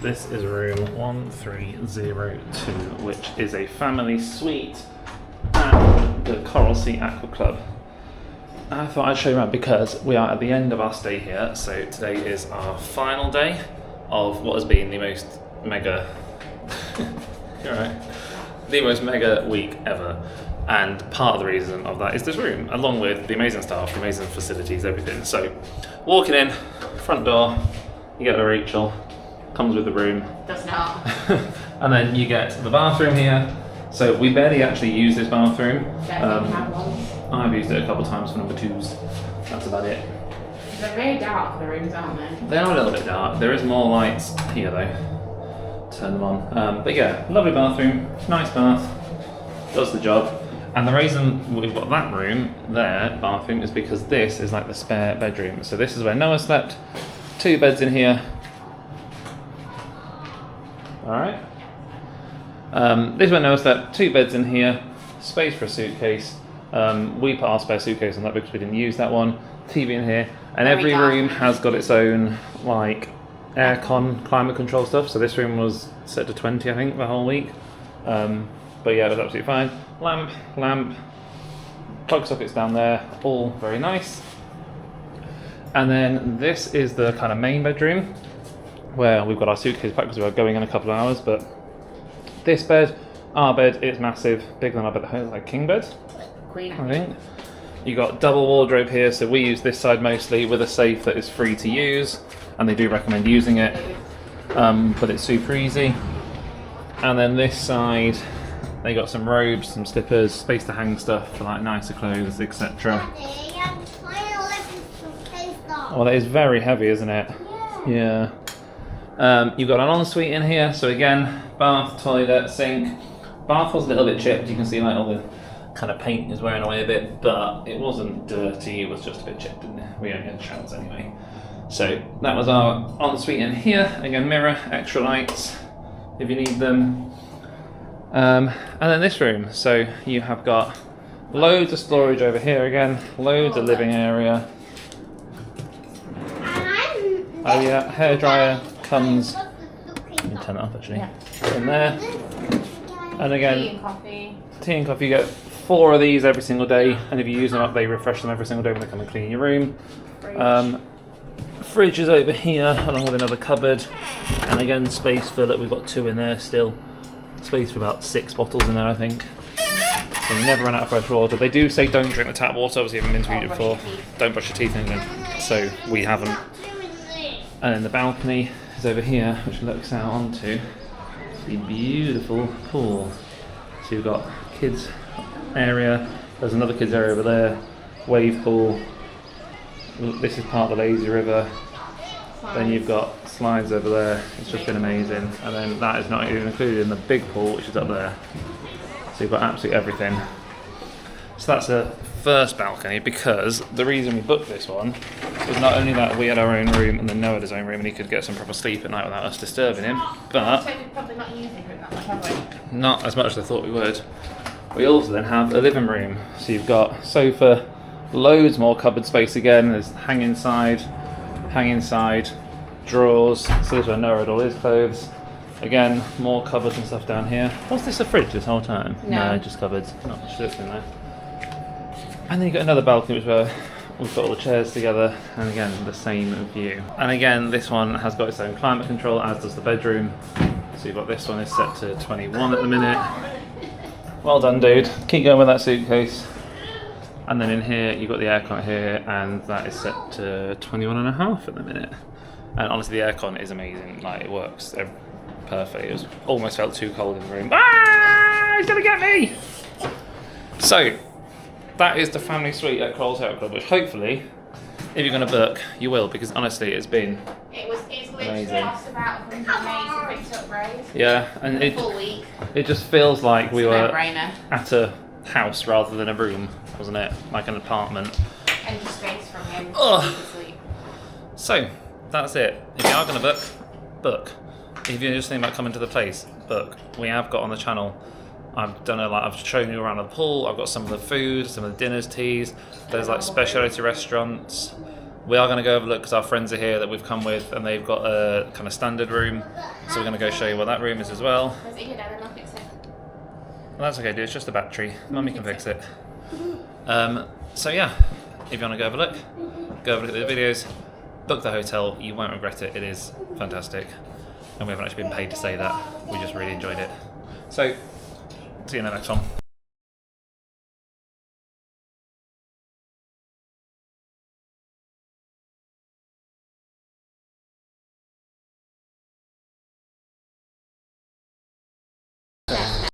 This is room 1302, which is a family suite at the Coral Sea Aqua Club. I thought I'd show you around because we are at the end of our stay here. So today is our final day of what has been the most mega, you're right, the most mega week ever. And part of the reason of that is this room, along with the amazing staff, the amazing facilities, everything. So walking in, front door, you get a Rachel, comes with the room. Does not. And then you get the bathroom here. So we barely actually use this bathroom. I've used it a couple of times for number twos. That's about it. They're very dark, the rooms, aren't they? They are a little bit dark. There is more lights here though. Turn them on. But yeah, lovely bathroom, nice bath, does the job. And the reason we've got that room there, bathroom, is because this is like the spare bedroom. So this is where Noah slept. 2 beds in here. Alright. This is where Noah slept. 2 beds in here. Space for a suitcase. We put our spare suitcase on that because we didn't use that one. TV in here. And every room has got its own like aircon, climate control stuff. So this room was set to 20, I think, the whole week. But yeah, it was absolutely fine. Lamp, plug sockets down there, all very nice. And then this is the kind of main bedroom where we've got our suitcase packed because we are going in a couple of hours. But this bed, our bed, it's massive, bigger than our bed at home, like king bed, Queen, I think. You got double wardrobe here, so we use this side mostly with a safe that is free to use, and they do recommend using it, but it's super easy. And then this side, they got some robes, some slippers, space to hang stuff for like nicer clothes, etc. Oh, that is very heavy, isn't it? Yeah. You've got an ensuite in here, so again, bath, toilet, sink. Bath was a little bit chipped, you can see like all the kind of paint is wearing away a bit, but it wasn't dirty, it was just a bit chipped, and we only had showers anyway. So that was our ensuite in here. Again, mirror, extra lights if you need them. And then this room, so you have got loads of storage over here again, loads of living area. Oh yeah, hairdryer comes, you can turn it off actually, in there. And again, tea and coffee, you get 4 of these every single day, and if you use them up, they refresh them every single day when they come and clean your room. Fridge is over here, along with another cupboard, and again, space for, look, we've got 2 in there still. Space for about 6 bottles in there, I think. So you never run out of fresh water. They do say don't drink the tap water, obviously you haven't been to it before. Don't brush your teeth in it, so we haven't. And then the balcony is over here, which looks out onto the beautiful pool. So you've got kids area, there's another kids area over there, wave pool. This is part of the lazy river. Then you've got slides over there. It's just been amazing. And then that is not even included in the big pool, which is up there. So you've got absolutely everything. So that's the first balcony, because the reason we booked this one was not only that we had our own room and then Noah had his own room and he could get some proper sleep at night without us disturbing him, but probably not using it that much, have we? Not as much as I thought we would. We also then have a living room. So you've got sofa, loads more cupboard space again. There's hang inside, drawers. So this is where Noah had all his clothes. Again, more cupboards and stuff down here. Was this a fridge this whole time? No, just cupboards. Not much stuff in there. And then you've got another balcony, which is where we've got all the chairs together, and again, the same view. And again, this one has got its own climate control, as does the bedroom. So you've got this one is set to 21 at the minute. Well done, dude. Keep going with that suitcase. And then in here, you've got the aircon here, and that is set to 21.5 at the minute. And honestly, the aircon is amazing. Like, it works perfect. It was almost felt too cold in the room. Ah! He's gonna get me! So, that is the family suite at Coral Sea Aqua Club, which hopefully, if you're going to book, you will, because honestly, it's been it's literally amazing. cost about 100 to fix upgrade. Yeah, and Full week. It just feels like we were No-brainer. at a house rather than a room, wasn't it? Like an apartment. And just space from him Ugh. to sleep. So, that's it. If you are going to book, book. If you're just thinking about coming to the place, book. We have got on the channel, I've shown you around the pool. I've got some of the food, some of the dinners, teas. There's like specialty restaurants. We are going to go have a look because our friends are here that we've come with, and they've got a kind of standard room. So we're going to go show you what that room is as well. Was it here, Dad? And I'll fix it. Well, that's okay, dude. It's just a battery. Mummy can fix it. So yeah, if you want to go have a look, go have a look at the videos, book the hotel. You won't regret it. It is fantastic. And we haven't actually been paid to say that. We just really enjoyed it. So, see you in the next one.